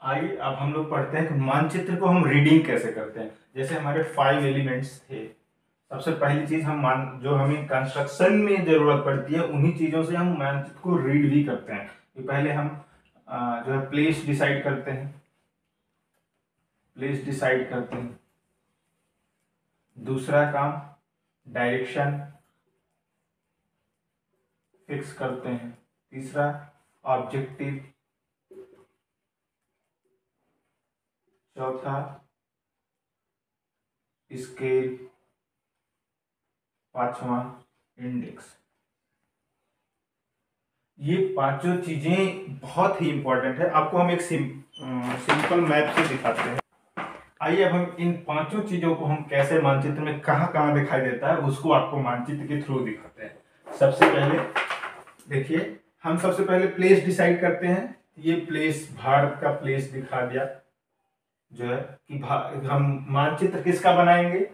आइए अब हम लोग पढ़ते हैं कि मानचित्र को हम रीडिंग कैसे करते हैं। जैसे हमारे 5 एलिमेंट्स थे। सबसे पहली चीज हम जो हमें कंस्ट्रक्शन में जरूरत पड़ती है उन्हीं चीजों से हम मानचित्र को रीड भी करते हैं। कि पहले हम जो है प्लेस डिसाइड करते हैं। प्लेस डिसाइड करते हैं। दूसरा काम डायरेक्शन फिक्स करते हैं। तीसरा ऑब्जेक्टिव। चौथा स्केल। पांचवा इंडेक्स। ये पांचों चीजें बहुत ही इंपॉर्टेंट है। आपको हम एक सिंपल मैप से दिखाते हैं। आइए अब हम इन पांचों चीजों को हम कैसे मानचित्र में कहां कहां दिखाई देता है उसको आपको मानचित्र के थ्रू दिखाते हैं। सबसे पहले देखिए, हम सबसे पहले प्लेस डिसाइड करते हैं। ये प्लेस भारत का प्लेस दिखा दिया जो है कि हम मानचित्र किसका बनाएंगे।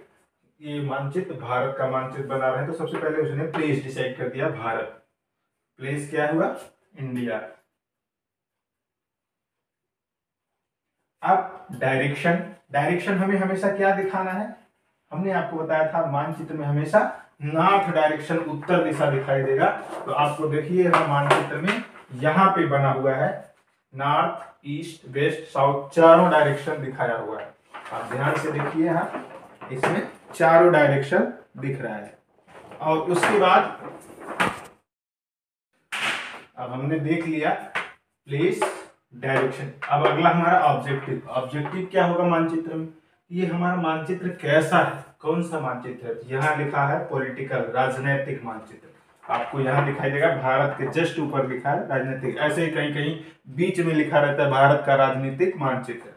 ये मानचित्र भारत का मानचित्र बना रहे हैं तो सबसे पहले उसने प्लेस डिसाइड कर दिया भारत। प्लेस क्या हुआ, इंडिया। अब डायरेक्शन। डायरेक्शन हमें हमेशा क्या दिखाना है, हमने आपको बताया था मानचित्र में हमेशा नॉर्थ डायरेक्शन उत्तर दिशा दिखाई देगा। तो आपको देखिएगा मानचित्र में यहां पे बना हुआ है नॉर्थ ईस्ट वेस्ट साउथ चारों डायरेक्शन दिखाया हुआ है। आप ध्यान से देखिए, यहाँ इसमें चारों डायरेक्शन दिख रहा है। और उसके बाद अब हमने देख लिया प्लेस डायरेक्शन। अब अगला हमारा ऑब्जेक्टिव। ऑब्जेक्टिव क्या होगा मानचित्र में, ये हमारा मानचित्र कैसा है, कौन सा मानचित्र है। यहाँ लिखा है पॉलिटिकल राजनैतिक मानचित्र। आपको यहाँ दिखाई देगा भारत के जस्ट ऊपर लिखा है राजनीतिक। ऐसे ही कहीं कहीं बीच में लिखा रहता है भारत का राजनीतिक मानचित्र।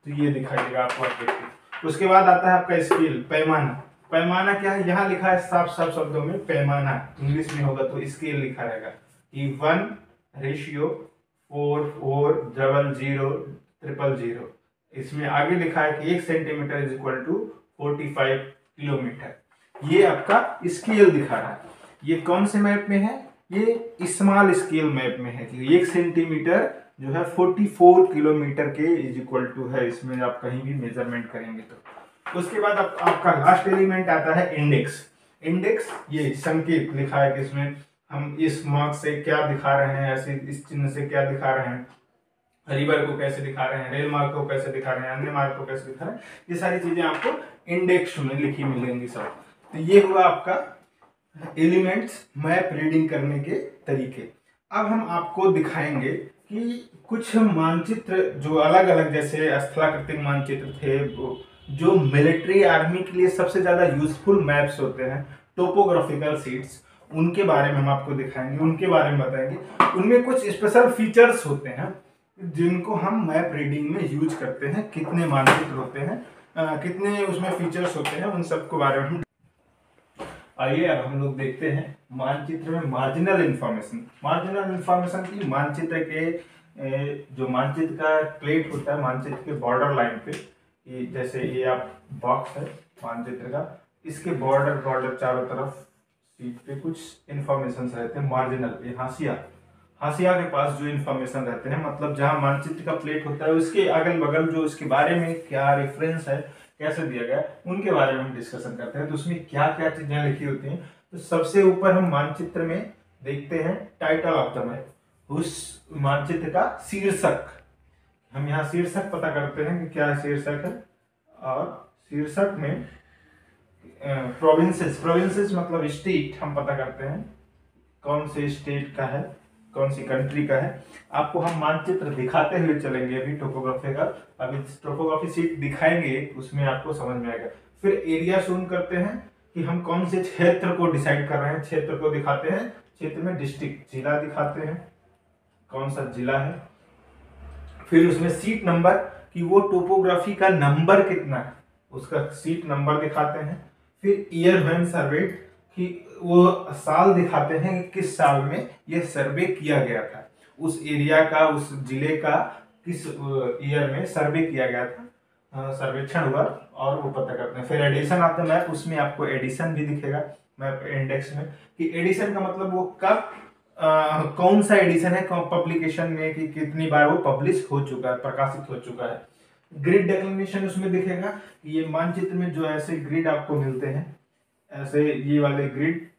तो ये दिखाई देगा आपको ऑब्जेक्टिव। उसके बाद आता है आपका स्केल, पैमाना। पैमाना क्या है, यहाँ लिखा है साफ साफ शब्दों में पैमाना। इंग्लिश में होगा तो स्केल लिखा रहेगा कि 1:4:4:00:000। इसमें आगे लिखा है कि 1 centimetre is equal to 45 kilometre. ये आपका स्केल दिखा रहा है। ये कौन से मैप में है, ये स्मॉल स्केल मैप में है कि 1 सेंटीमीटर जो है 44 किलोमीटर के इज इक्वल टू है। इसमें आप कहीं भी मेजरमेंट करेंगे तो उसके बाद आपका लास्ट एलिमेंट आता है इंडेक्स। इंडेक्स ये संकेत लिखा है कि इसमें हम इस मार्क से क्या दिखा रहे हैं, ऐसे इस चिन्ह से क्या दिखा रहे हैं, रिवर को कैसे दिखा रहे हैं, रेल मार्ग को कैसे दिखा रहे हैं, अन्य मार्ग को कैसे दिखा रहे हैं। ये सारी चीजें आपको इंडेक्स में लिखी मिलेंगी सब। तो ये हुआ आपका एलिमेंट्स मैप रीडिंग करने के तरीके। अब हम आपको दिखाएंगे कि कुछ मानचित्र जो अलग अलग जैसे स्थलाकृतिक मानचित्र थे जो मिलिट्री आर्मी के लिए सबसे ज्यादा यूजफुल मैप्स होते हैं, टोपोग्राफिकल शीट्स, उनके बारे में हम आपको दिखाएंगे, उनके बारे में बताएंगे। उनमें कुछ स्पेशल फीचर्स होते हैं जिनको हम मैप रीडिंग में यूज करते हैं। कितने मानचित्र होते हैं, कितने उसमें फीचर्स होते हैं, उन सबके बारे में हम आइए अब हम लोग देखते हैं मानचित्र में मार्जिनल इंफॉर्मेशन। मार्जिनल इंफॉर्मेशन की मानचित्र के जो मानचित्र का प्लेट होता है मानचित्र के बॉर्डर लाइन पे, जैसे ये आप बॉक्स है मानचित्र का, इसके बॉर्डर चारों तरफ सीट पे कुछ इंफॉर्मेशन रहते हैं मार्जिनल। ये हाशिया के पास जो इंफॉर्मेशन रहते हैं, मतलब जहां मानचित्र का प्लेट होता है उसके अगल बगल जो उसके बारे में क्या रेफरेंस है, कैसे दिया गया, उनके बारे में हम डिस्कशन करते हैं। तो उसमें क्या क्या चीजें लिखी होती हैं। तो सबसे ऊपर हम मानचित्र में देखते हैं टाइटल ऑफ द मैप, उस मानचित्र का शीर्षक। हम यहाँ शीर्षक पता करते हैं कि क्या शीर्षक है। और शीर्षक में प्रोविंसेस मतलब स्टेट हम पता करते हैं, कौन से स्टेट का है, कौन सी कंट्री का है। आपको हम मानचित्र दिखाते हुए चलेंगे अभी टोपोग्राफी का। अभी टोपोग्राफी शीट दिखाएंगे उसमें आपको समझ में आएगा। फिर एरिया शून करते हैं कि हम कौन से क्षेत्र को डिसाइड कर रहे हैं, क्षेत्र को दिखाते हैं। क्षेत्र में डिस्ट्रिक्ट जिला दिखाते हैं, कौन सा जिला है। फिर उसमें सीट नंबर कि वो टोपोग्राफी का नंबर कितना है, उसका सीट नंबर दिखाते हैं। फिर ईयर व्हेन सर्वेड कि वो साल दिखाते हैं कि किस साल में ये सर्वे किया गया था, उस एरिया का, उस जिले का किस ईयर में सर्वे किया गया था, सर्वेक्षण हुआ, और वो पता करते हैं। फिर एडिशन ऑफ द मैप, उसमें आपको एडिशन भी दिखेगा मैप इंडेक्स में कि एडिशन का मतलब वो कब कौन सा एडिशन है पब्लिकेशन में, कि कितनी बार वो पब्लिश हो चुका है, प्रकाशित हो चुका है। ग्रिड डिक्लिनेशन उसमें दिखेगा कि ये मानचित्र में जो ऐसे ग्रिड आपको मिलते हैं, ऐसे ये वाले ग्रिड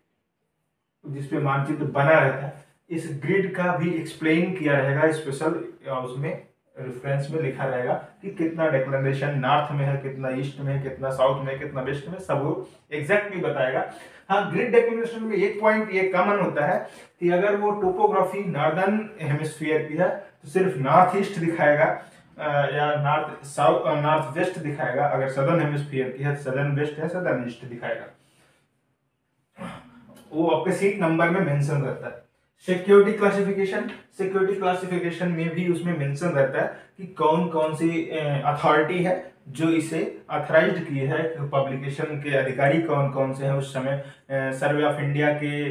जिसपे मानचित्र बना रहता है, इस ग्रिड का भी एक्सप्लेन किया रहेगा स्पेशल, उसमें रेफरेंस में लिखा रहेगा कि कितना डिक्लिनेशन नॉर्थ में है, कितना ईस्ट में है, कितना साउथ में है, कितना वेस्ट में, सब वो एग्जैक्टली बताएगा। हाँ, ग्रिड डिक्लिनेशन में एक पॉइंट ये कॉमन होता है कि अगर वो टोपोग्राफी नॉर्दर्न हेमिस्फीयर की है तो सिर्फ नॉर्थ ईस्ट दिखाएगा, या नॉर्थ साउथ नॉर्थ वेस्ट दिखाएगा। अगर सदर्न हेमिस्फीयर की है, सदर्न वेस्ट है, सदर्न ईस्ट दिखाएगा। वो आपके सीट नंबर में मेंशन रहता है। सिक्योरिटी क्लासिफिकेशन में भी उसमें मेंशन रहता है कि कौन कौन सी अथॉरिटी है जो इसे ऑथराइज्ड की है, पब्लिकेशन के अधिकारी कौन कौन से हैं उस समय, सर्वे ऑफ इंडिया के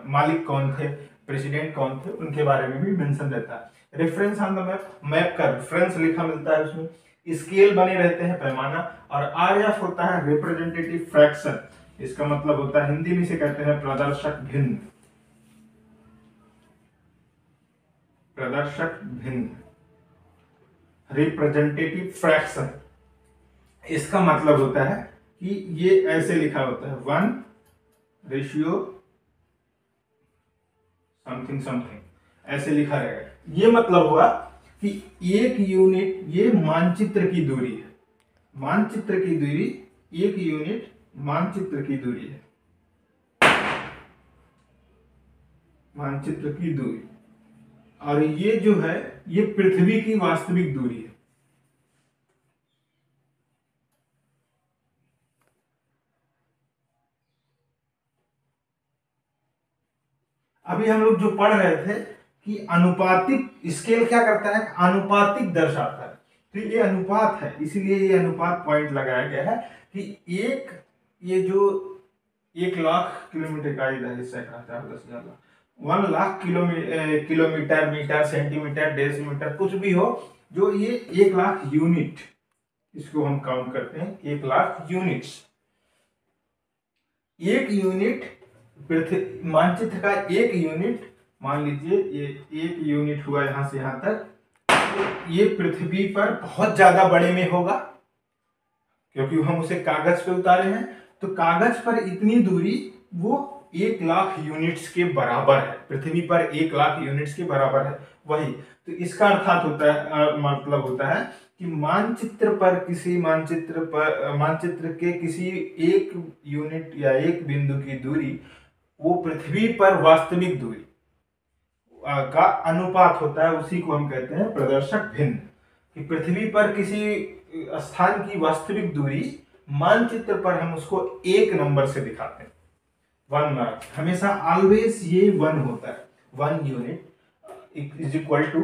मालिक कौन थे, प्रेसिडेंट कौन थे, उनके बारे में भी मेंशन रहता है। Reference on the map, map का रेफरेंस लिखा मिलता है उसमें। स्केल बने रहते हैं, पैमाना, और आरएफ होता है रिप्रेजेंटेटिव फ्रैक्शन। इसका मतलब होता है, हिंदी में से कहते हैं प्रदर्शक भिन्न, प्रदर्शक भिन्न, रिप्रेजेंटेटिव फ्रैक्शन। इसका मतलब होता है कि ये ऐसे लिखा होता है 1:समथिंग समथिंग, ऐसे लिखा रहेगा। ये मतलब हुआ कि एक यूनिट, ये मानचित्र की दूरी है, मानचित्र की दूरी, एक यूनिट मानचित्र की दूरी है, मानचित्र की दूरी, और ये जो है ये पृथ्वी की वास्तविक दूरी है। अभी हम लोग जो पढ़ रहे थे कि अनुपातिक स्केल क्या करता है, अनुपातिक दर्शाता है। तो ये अनुपात है, इसीलिए ये अनुपात पॉइंट लगाया गया है कि एक, ये जो 1,00,000 किलोमीटर का इधर हिस्सा कहता है 10,000, 1,00,000 किलोमीटर, मीटर, सेंटीमीटर, डेसीमीटर, कुछ भी हो, जो ये 1,00,000 यूनिट, इसको हम काउंट करते हैं 1,00,000 यूनिट्स। एक यूनिट पृथ्वी मानचित्र का एक यूनिट, मान लीजिए ये एक यूनिट हुआ यहां से यहां तक, तो ये पृथ्वी पर बहुत ज्यादा बड़े में होगा, क्योंकि हम उसे कागज पे उतारे हैं, तो कागज पर इतनी दूरी वो 1,00,000 यूनिट्स के बराबर है, पृथ्वी पर 1,00,000 यूनिट्स के बराबर है वही। तो इसका अर्थात होता है, मतलब होता है कि मानचित्र पर, किसी मानचित्र पर, मानचित्र के किसी एक यूनिट या एक बिंदु की दूरी वो पृथ्वी पर वास्तविक दूरी का अनुपात होता है, उसी को हम कहते हैं प्रदर्शक भिन्न। कि पृथ्वी पर किसी स्थान की वास्तविक दूरी मानचित्र पर हम उसको एक नंबर से दिखाते हैं, 1 मार्क, हमेशा ऑलवेज ये 1 होता है, 1 unit is equal to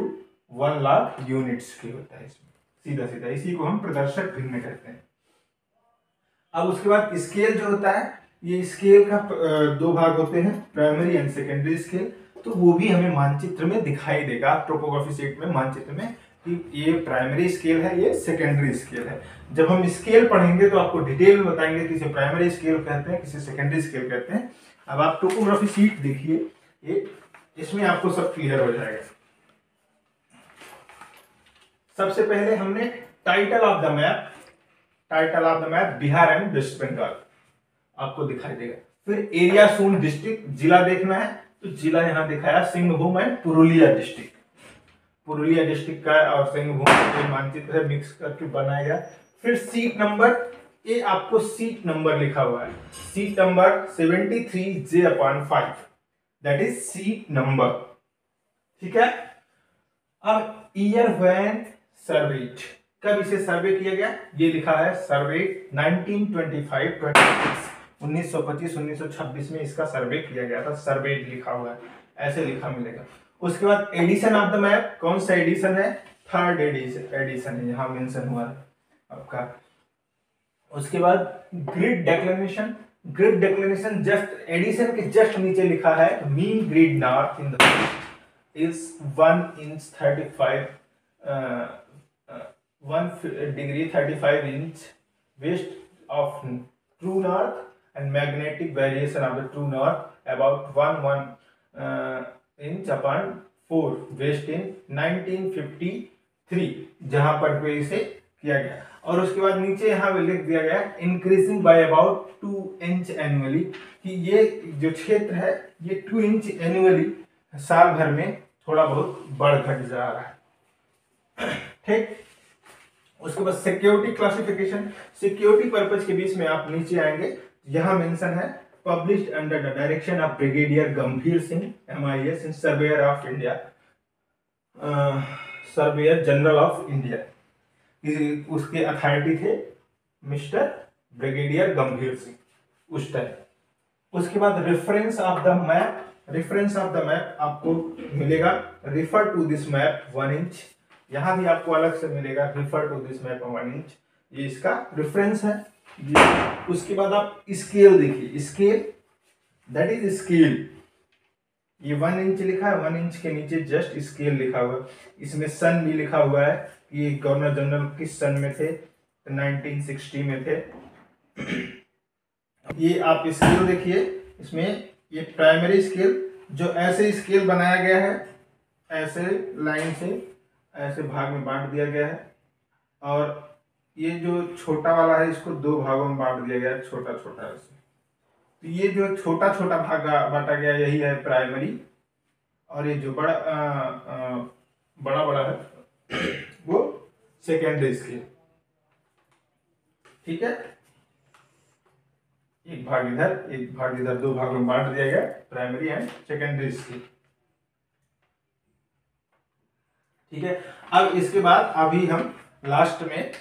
1,00,000 units की होता है इसमें, सीधा सीधा, इसी को हम प्रदर्शक भिन्न कहते हैं। अब उसके बाद स्केल जो होता है, ये स्केल का 2 भाग होते हैं, प्राइमरी एंड सेकेंडरी स्केल। तो वो भी हमें मानचित्र में दिखाई देगा, टोपोग्राफी शीट में, मानचित्र में, कि ये प्राइमरी स्केल है, ये सेकेंडरी स्केल है। जब हम स्केल पढ़ेंगे तो आपको डिटेल में बताएंगे किसे प्राइमरी स्केल कहते हैं, किसे सेकेंडरी स्केल कहते हैं। अब आप टोपोग्राफी शीट देखिए, ये इसमें आपको सब क्लियर हो जाएगा। सबसे पहले हमने title of the map, title of the map Bihar and West Bengal आपको दिखाई देगा। फिर एरिया सोन डिस्ट्रिक्ट, जिला देखना है तो जिला यहाँ दिखाया Singhbhum and Purulia district, Purulia district का और सिंहभूम का मानचित्र है, मिक्स करके बनाया गया। फिर सीट नंबर, ये आपको सीट नंबर लिखा हुआ है, seat number 73J/5, that is seat number, ठीक है। अब ईयर व्हेन सर्वेड, कब इसे सर्वे किया गया, ये लिखा है सर्वे 1925-26, 1925-1926 में इसका सर्वे किया गया था, सर्वे लिखा हुआ है, ऐसे लिखा मिलेगा। उसके बाद एडिशन ऑफ द मैप, कौन सा एडिशन है, 3rd एडिशन है, यहाँ मेंशन हुआ है आपका। उसके बाद grid declination, grid declination just addition के जस्ट नीचे लिखा है mean grid north in the is 1 inch 35 1 degree 35 inch west of true north and magnetic variation of the true north about 1 inch upon 4 west in 1953, जहां पर इसे किया गया। और उसके बाद नीचे यहाँ पे लिख दिया गया increasing by about 2 inch annually, कि ये जो क्षेत्र है ये 2 इंच एनुअली साल भर में थोड़ा बहुत बढ़ घट जा रहा है। ठीक, उसके बाद सिक्योरिटी क्लासिफिकेशन, सिक्योरिटी पर्पज के बीच में आप नीचे आएंगे, यहां मेंशन है published under the direction of brigadier Gambhir Singh MIS in surveyor of India, surveyor general of India, उसके अथॉरिटी थे मिस्टर ब्रिगेडियर गंभीर सिंह उस टाइम। उसके बाद reference of the map, reference of the map आपको मिलेगा refer to this map 1 inch, यहां भी आपको अलग से मिलेगा refer to this map 1 inch, ये इसका रेफरेंस है। उसके बाद आप स्केल देखिए, स्केल दैट इज स्केल, ये 1 इंच लिखा है, 1 इंच के नीचे जस्ट स्केल लिखा हुआ है, इसमें सन भी लिखा हुआ है, ये गवर्नर जनरल किस सन में थे, 1960 में थे। ये आप स्केल देखिए, इसमें ये प्राइमरी स्केल, जो ऐसे स्केल बनाया गया है, ऐसे लाइन से ऐसे भाग में बांट दिया गया है, और ये जो छोटा वाला है इसको 2 भागों में बांट दिया गया है, छोटा छोटा ऐसे। तो ये जो छोटा छोटा भाग बांटा गया यही है प्राइमरी, और ये जो बड़ा बड़ा है वो सेकेंडरी स्केल। ठीक है, एक भाग इधर 2 भागों में बांट दिया गया, प्राइमरी एंड सेकेंडरी स्केल। ठीक है, अब इसके बाद अभी हम लास्ट में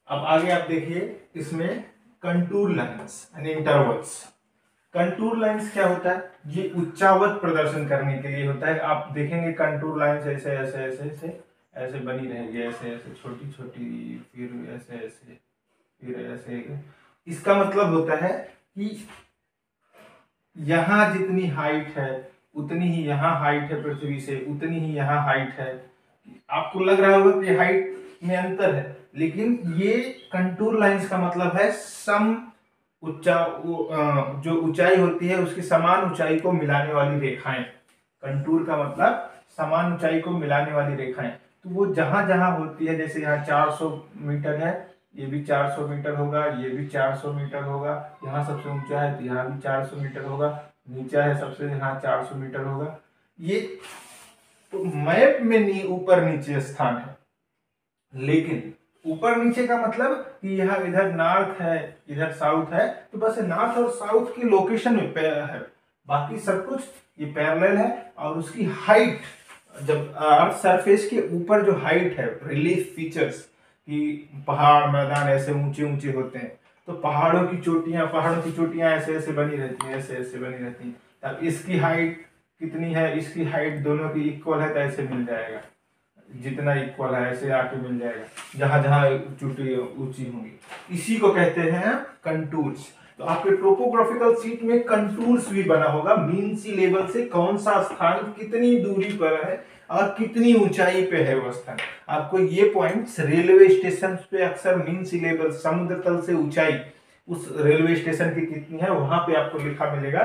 अब आगे आप देखिए, इसमें contour lines and intervals. Contour lines क्या होता है, ये उच्चावत प्रदर्शन करने के लिए होता है। आप देखेंगे कंटूर लाइंस ऐसे ऐसे ऐसे ऐसे ऐसे बनी रहेगी, ऐसे ऐसे छोटी छोटी, फिर ऐसे ऐसे, फिर ऐसे। इसका मतलब होता है कि यहाँ जितनी हाइट है उतनी ही यहाँ हाइट है पृथ्वी से, उतनी ही यहाँ हाइट है। आपको लग रहा होगा कि हाइट में अंतर है, लेकिन ये कंटूर लाइंस का मतलब है सम जो ऊंचाई होती है उसकी समान ऊंचाई को मिलाने वाली रेखाएं। कंटूर का मतलब समान ऊंचाई को मिलाने वाली रेखाएं। तो वो जहां जहां होती है, जैसे यहाँ 400 मीटर है, ये भी 400 मीटर होगा, ये भी 400 मीटर होगा, यहाँ सबसे ऊंचा है तो यहाँ भी 400 मीटर होगा, नीचा है सबसे, यहाँ 400 मीटर होगा। ये तो मैप में ऊपर नीचे स्थान है, लेकिन ऊपर नीचे का मतलब कि यहाँ इधर नॉर्थ है इधर साउथ है, तो बस नॉर्थ और साउथ की लोकेशन में है, बाकी सब कुछ ये पैरेलल है। और उसकी हाइट, जब अर्थ सरफेस के ऊपर जो हाइट है, रिलीफ फीचर्स कि पहाड़ मैदान ऐसे ऊंचे ऊंचे होते हैं, तो पहाड़ों की चोटियां ऐसे ऐसे बनी रहती हैं, ऐसे ऐसे बनी रहती हैं। तब इसकी हाइट कितनी है, इसकी हाइट दोनों की इक्वल है तो ऐसे मिल जाएगा, जितना इक्वल है ऐसे आके मिल जाएगा, जहां जहां चोटी ऊंची होंगी। इसी को कहते हैं कंटूर्स। तो आपके टोपोग्राफिकल सीट में कंटूर्स भी बना होगा, मीन सी लेवल से कौन सा स्थान कितनी दूरी पर है और कितनी ऊंचाई पे है वो स्थान। आपको ये पॉइंट्स रेलवे स्टेशन पे अक्सर मीन सी लेवल, समुद्र तल से ऊंचाई उस रेलवे स्टेशन की कितनी है वहां पे आपको लिखा मिलेगा।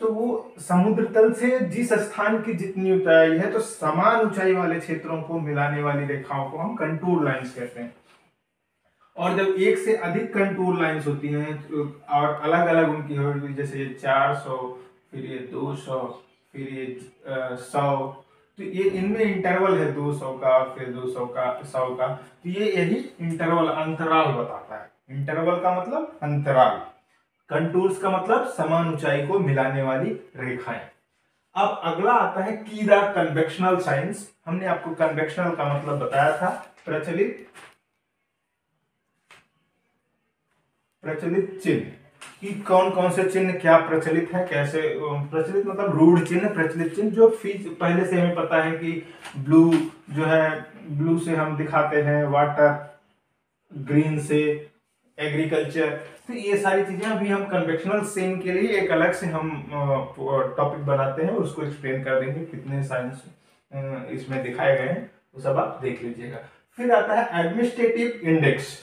तो वो समुद्र तल से जिस स्थान की जितनी ऊंचाई है, तो समान ऊंचाई वाले क्षेत्रों को मिलाने वाली रेखाओं को हम कंटूर लाइंस कहते हैं। और जब एक से अधिक कंटूर लाइंस होती हैं और अलग अलग उनकी होगी, जैसे 400, फिर ये 200, फिर ये 100, तो ये इनमें इंटरवल है 200 का, फिर 200 का, 100 का। तो ये यही इंटरवल, अंतराल बताता है। इंटरवल का मतलब अंतराल, कंटूर्स का मतलब समान ऊंचाई को मिलाने वाली रेखाएं। अब अगला आता है की द कन्वेक्शनल साइंस। हमने आपको कन्वेक्शनल का मतलब बताया था, प्रचलित चिन्ह, कि कौन कौन से चिन्ह क्या प्रचलित है, कैसे प्रचलित मतलब रूढ़ चिन्ह, प्रचलित चिन्ह जो पहले से हमें पता है कि ब्लू जो है, ब्लू से हम दिखाते हैं वाटर, ग्रीन से एग्रीकल्चर। तो ये सारी चीजें अभी हम कन्वेक्शनल सीन के लिए एक अलग से हम टॉपिक बनाते हैं, उसको एक्सप्लेन कर देंगे, कितने साइंस इसमें दिखाए गए हैं वो सब आप देख लीजिएगा। फिर आता है एडमिनिस्ट्रेटिव इंडेक्स।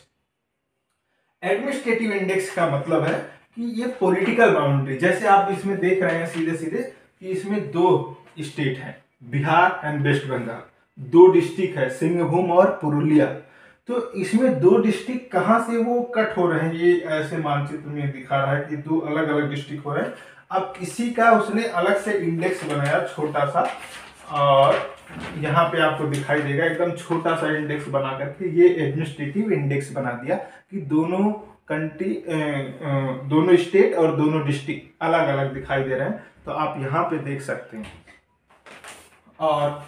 एडमिनिस्ट्रेटिव इंडेक्स का मतलब है कि ये पॉलिटिकल बाउंड्री, जैसे आप इसमें देख रहे हैं सीधे सीधे कि इसमें दो स्टेट हैं, बिहार एंड वेस्ट बंगाल, दो डिस्ट्रिक्ट है सिंहभूम और पुरुलिया। तो इसमें दो डिस्ट्रिक्ट कहाँ से वो कट हो रहे हैं, ये ऐसे मानचित्र में दिखा रहा है कि दो अलग अलग डिस्ट्रिक्ट हो रहे हैं। अब इसी का उसने अलग से इंडेक्स बनाया छोटा सा, और यहाँ पे आपको दिखाई देगा एकदम छोटा सा इंडेक्स बना करके ये एडमिनिस्ट्रेटिव इंडेक्स बना दिया कि दोनों कंट्री दोनों स्टेट और दोनों डिस्ट्रिक्ट अलग अलग दिखाई दे रहे हैं। तो आप यहाँ पे देख सकते हैं, और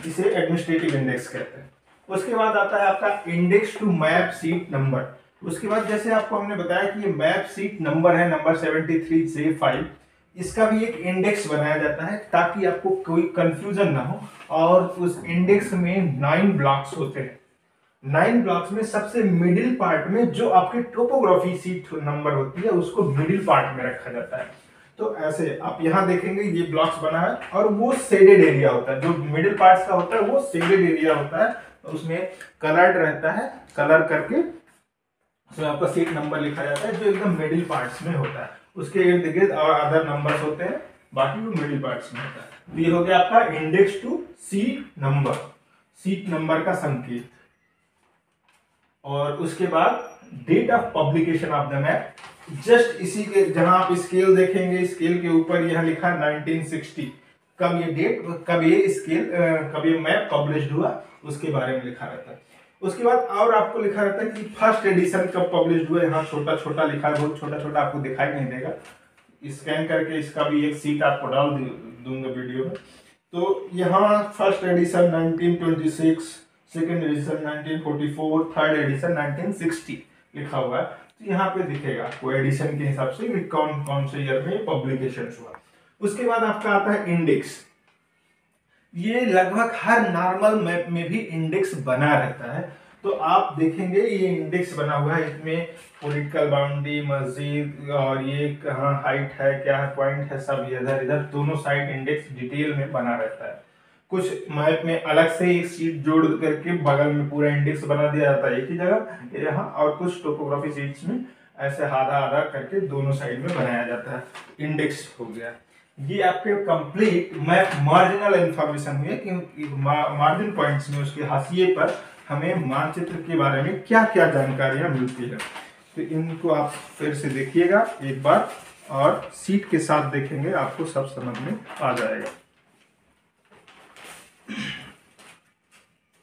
इसे एडमिनिस्ट्रेटिव इंडेक्स कहते हैं। उसके बाद आता है आपका index to map sheet number. उसके बाद जैसे आपको हमने बताया कि ये मैप सीट नंबर है, नंबर 73J5, इसका भी एक इंडेक्स बनाया जाता है ताकि आपको कोई कंफ्यूजन ना हो। और उस इंडेक्स में 9 ब्लॉक्स होते हैं। 9 ब्लॉक्स में सबसे मिडिल पार्ट में जो आपकी टोपोग्राफी सीट नंबर होती है उसको मिडिल पार्ट में रखा जाता है। तो ऐसे आप यहाँ देखेंगे ये ब्लॉक्स बना है, और वो शेडेड एरिया होता है, जो मिडिल पार्ट का होता है वो शेडेड एरिया होता है, तो उसमें कलर्ड रहता है, कलर करके उसमें आपका सीट नंबर लिखा जाता है जो एकदम मिडिल पार्ट्स में होता है। उसके इर्द गिर्द और अदर नंबर्स होते हैं, बाकी वो मिडिल पार्ट्स में होता है। तो ये हो गया आपका index to sheet number, sheet number का संकेत। और उसके बाद date of publication of the map, just इसी के जहां आप स्केल देखेंगे, स्केल के ऊपर यहां लिखा 1960, कब ये डेट, कब ये स्केल, कब ये मैप पब्लिश्ड हुआ, उसके बारे में लिखा रहता है। उसके बाद और आपको लिखा रहता है कि फर्स्ट एडिशन कब पब्लिश्ड हुआ, यहाँ छोटा छोटा लिखा है, बहुत छोटा छोटा, आपको दिखाई नहीं देगा, स्कैन करके इसका भी एक सीट आपको डाल दूंगा वीडियो में। तो यहाँ first edition 1926, second edition 1944, third edition 1960 लिखा हुआ है। तो यहाँ पे दिखेगा आपको एडिशन के हिसाब से कौन कौन से ईयर में पब्लिकेशन हुआ। उसके बाद आपका आता है इंडेक्स। ये लगभग हर नॉर्मल मैप में भी इंडेक्स बना रहता है। तो आप देखेंगे ये इंडेक्स बना हुआ है, इसमें पॉलिटिकल बाउंड्री, मस्जिद, और ये कहाँ हाइट है, क्या है, पॉइंट है, सब इधर इधर दोनों साइड इंडेक्स डिटेल में बना रहता है। कुछ मैप में अलग से एक शीट जोड़ करके बगल में पूरा इंडेक्स बना दिया जाता है एक ही जगह यहाँ, और कुछ टोपोग्राफी शीट्स में ऐसे आधा आधा करके दोनों साइड में बनाया जाता है। इंडेक्स हो गया। ये आपके कंप्लीट मैप मार्जिनल इंफॉर्मेशन हुई, क्योंकि मार्जिन पॉइंट्स में उसके हाशिए पर हमें मानचित्र के बारे में क्या क्या जानकारियां मिलती है। तो इनको आप फिर से देखिएगा एक बार, और सीट के साथ देखेंगे, आपको सब समझ में आ जाएगा।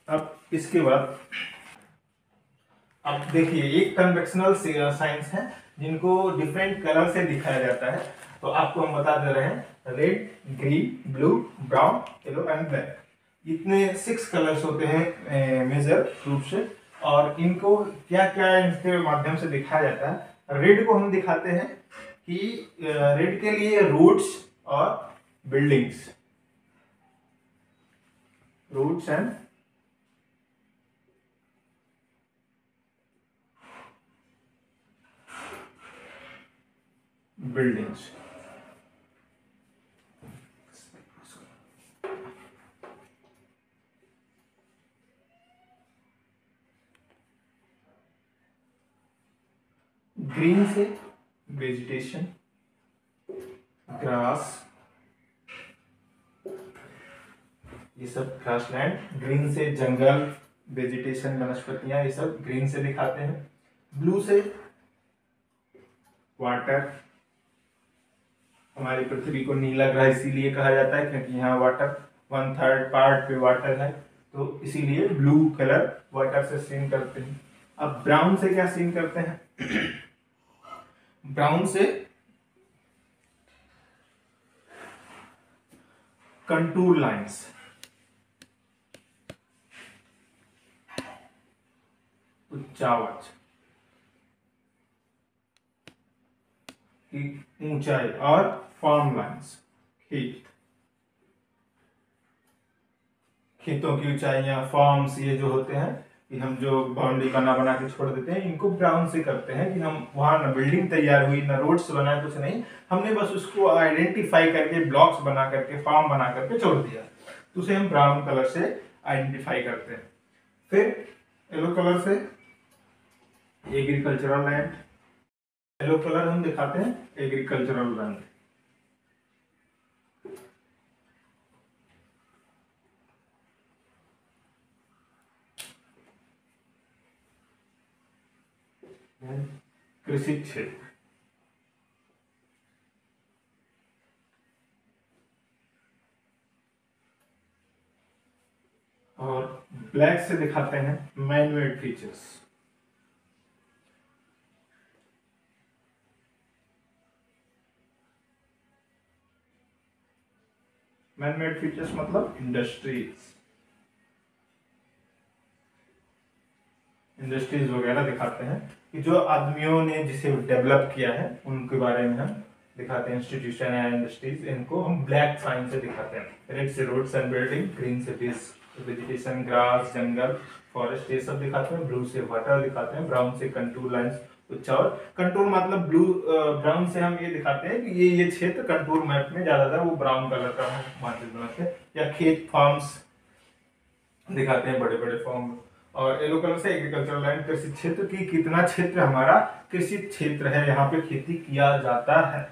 अब इसके बाद अब देखिए, एक कन्वेक्शनल साइंस है जिनको डिफरेंट कलर से दिखाया जाता है। तो आपको हम बता दे रहे हैं, red, green, blue, brown, yellow and black, इतने 6 कलर्स होते हैं मेजर रूप से। और इनको क्या क्या इनके माध्यम से दिखाया जाता है। रेड को हम दिखाते हैं कि रेड के लिए रोड्स और buildings, roads and buildings. Green से वेजिटेशन, ग्रास, ये सब ग्रासलैंड। ग्रीन से जंगल, वेजिटेशन, वनस्पतियां, ये सब ग्रीन से दिखाते हैं। ब्लू से वाटर, हमारी पृथ्वी को नीला ग्रह इसीलिए कहा जाता है क्योंकि यहाँ वाटर 1/3 पार्ट पे वाटर है, तो इसीलिए ब्लू कलर वाटर से सीन करते हैं। अब ब्राउन से क्या सीन करते हैं? ब्राउन से कंटूर लाइंस, उच्चावच की ऊंचाई, और फॉर्म लाइंस, खेतों की ऊंचाइयां, फॉर्म्स, ये जो होते हैं कि हम जो बाउंड्री बना बना के छोड़ देते हैं, इनको ब्राउन से करते हैं कि हम वहां न बिल्डिंग तैयार हुई, न रोड्स बनाए, कुछ नहीं, हमने बस उसको आइडेंटिफाई करके ब्लॉक्स बना करके, फॉर्म बना करके छोड़ दिया, तो उसे हम ब्राउन कलर से आइडेंटिफाई करते हैं। फिर येलो कलर से एग्रीकल्चरल लैंड, येलो कलर हम दिखाते हैं एग्रीकल्चरल रंग। कृषि क्षेत्र, और ब्लैक से दिखाते हैं मैनमेड फीचर्स। मैनमेड फीचर्स मतलब इंडस्ट्रीज वगैरह दिखाते हैं कि जो आदमियों ने जिसे डेवलप किया है उनके बारे में हम दिखाते हैं। इंस्टीट्यूशन या इंडस्ट्रीज, इनको हम ब्लैक साइन से दिखाते हैं। रेड से रोड्स एंड बिल्डिंग, ग्रीन से वेजिटेशन, ग्रास, जंगल, फॉरेस्ट, ये सब दिखाते हैं। ब्लू से वाटर दिखाते हैं। ब्राउन से कंटूर लाइंस, कुछ और कंटूर मतलब ब्लू ब्राउन से हम ये दिखाते हैं कि ये क्षेत्र कंटूर मैप में ज्यादातर वो ब्राउन कलर का मार्जिन बनाते हैं। या खेत फार्म्स दिखाते हैं, बड़े बड़े फार्म। और येलो कलर से एग्रीकल्चरल लैंड, कृषि क्षेत्र की कितना क्षेत्र हमारा कृषि क्षेत्र है, यहाँ पे खेती किया जाता है।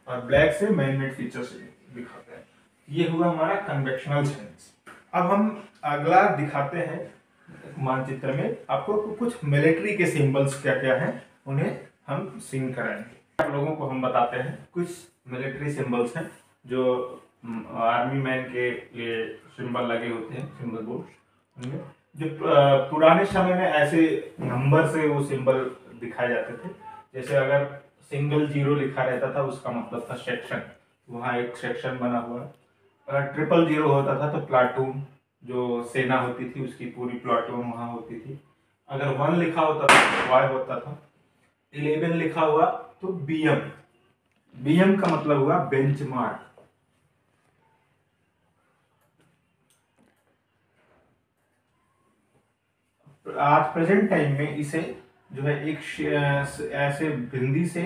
और ब्लैक से मैनमेड फीचर्स दिखाते हैं। ये हुआ हमारा कन्वेक्शनल सेंस। अब हम अगला दिखाते हैं मानचित्र में आपको कुछ मिलिट्री के सिंबल्स क्या क्या हैं, उन्हें हम सिंग कराएंगे। आप लोगों को हम बताते हैं कुछ मिलिट्री सिंबल्स हैं जो आर्मी मैन के लिए सिंबल लगे होते हैं, सिंबल बोर्ड। उनमें जो पुराने समय में ऐसे नंबर से वो सिंबल दिखाए जाते थे। जैसे अगर सिंगल जीरो लिखा रहता था उसका मतलब था सेक्शन, वहाँ एक सेक्शन बना हुआ है। अगर ट्रिपल जीरो होता था तो प्लाटून, जो सेना होती थी उसकी पूरी प्लाटून वहाँ होती थी। अगर 1 लिखा होता था तो वाई होता था। 11 लिखा हुआ तो बीएम, बीएम का मतलब हुआ बेंचमार्क। आज प्रेजेंट टाइम में इसे जो है एक ऐसे बिंदी से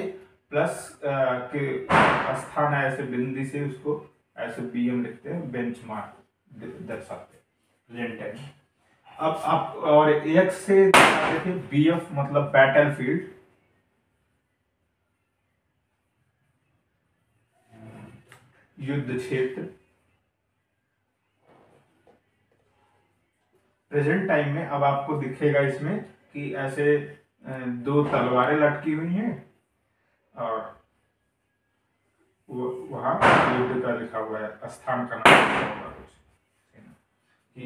प्लस के स्थान है, ऐसे बिंदी से उसको ऐसे बीएम लिखते हैं, बेंचमार्क दर्शाते हैं प्रेजेंट टाइम। अब आप और एक से देखिए बीएफ मतलब बैटलफील्ड, युद्ध क्षेत्र। प्रेजेंट टाइम में अब आपको दिखेगा इसमें कि ऐसे 2 तलवारें लटकी हुई हैं और वहां युद्ध का लिखा हुआ है, स्थान का नाम लिखा हुआ कुछ कि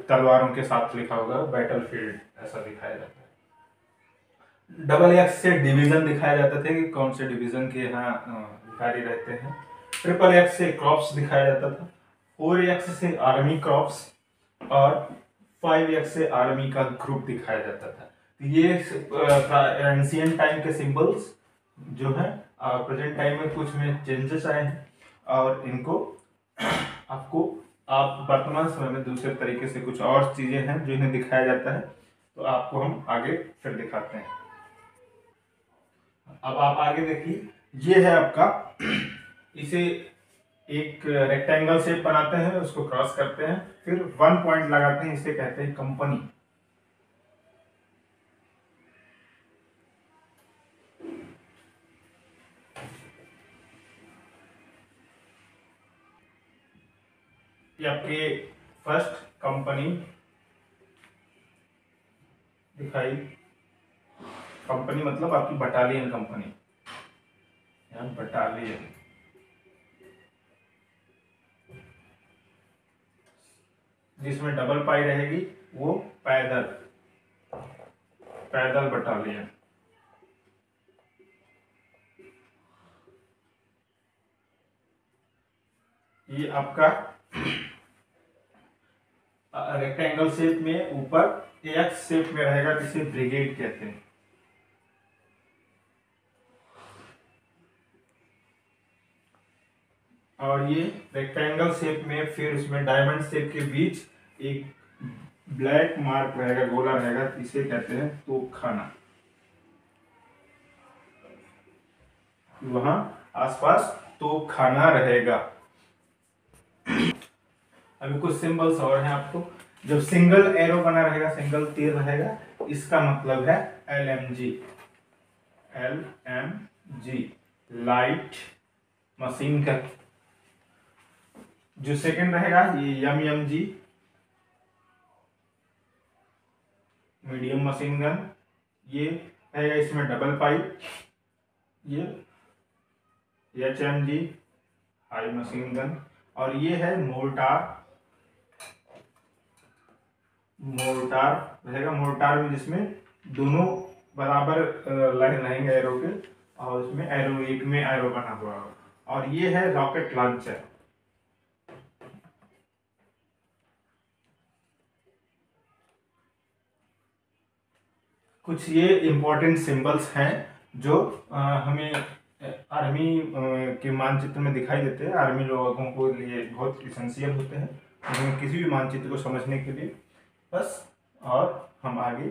तलवारों के साथ लिखा होगा बैटलफील्ड, ऐसा दिखाया जाता है। डबल एक्स से डिवीजन दिखाया जाता था कि कौन से डिवीजन के यहाँ अधिकारी रहते हैं। ट्रिपल एक्स से क्रॉप्स दिखाया जाता था। 4 एक्स से आर्मी क्रॉप्स और 5 एक्स से आर्मी का ग्रुप दिखाया जाता था। ये एंशिएंट टाइम के सिंबल्स जो है प्रेजेंट टाइम में कुछ में चेंजेस आए हैं और इनको आपको आप वर्तमान समय में दूसरे तरीके से कुछ और चीजें हैं जो इन्हें दिखाया जाता है, तो आपको हम आगे फिर दिखाते हैं। अब आप आगे देखिए, ये है आपका इसे एक रेक्टेंगल शेप बनाते हैं, उसको क्रॉस करते हैं, फिर 1 पॉइंट लगाते हैं, इसे कहते हैं कंपनी। ये आपके फर्स्ट कंपनी दिखाई, कंपनी मतलब आपकी बटालियन कंपनी, बटालियन। जिसमें डबल पाई रहेगी वो पैदल, पैदल बटालियन। ये आपका रेक्टेंगल शेप में ऊपर एक्स शेप में रहेगा, जिसे ब्रिगेड कहते हैं। और ये रेक्टेंगल शेप में फिर उसमें डायमंड शेप के बीच एक ब्लैक मार्क रहेगा, गोला रहेगा, इसे कहते हैं तोपखाना। वहां आसपास तोपखाना रहेगा। अभी कुछ सिंबल्स और हैं आपको। जब सिंगल एरो बना रहेगा, सिंगल तीर रहेगा, इसका मतलब है LMG. LMG light machine gun. जो सेकंड रहेगा ये MMG मीडियम मशीन गन। ये रहेगा इसमें डबल पाइप। ये HMG हाई मशीन गन। और ये है मोर्टार। मोर्टार रहेगा, मोर्टार में जिसमें दोनों बराबर लाइन रहेंगे एरो के, और उसमें एरो एक में एरो बना हुआ होगा। और ये है रॉकेट लॉन्चर। कुछ ये इंपॉर्टेंट सिंबल्स हैं जो हमें आर्मी के मानचित्र में दिखाई देते हैं। आर्मी लोगों को लिए बहुत इसेंशियल होते हैं किसी भी मानचित्र को समझने के लिए। बस, और हम आगे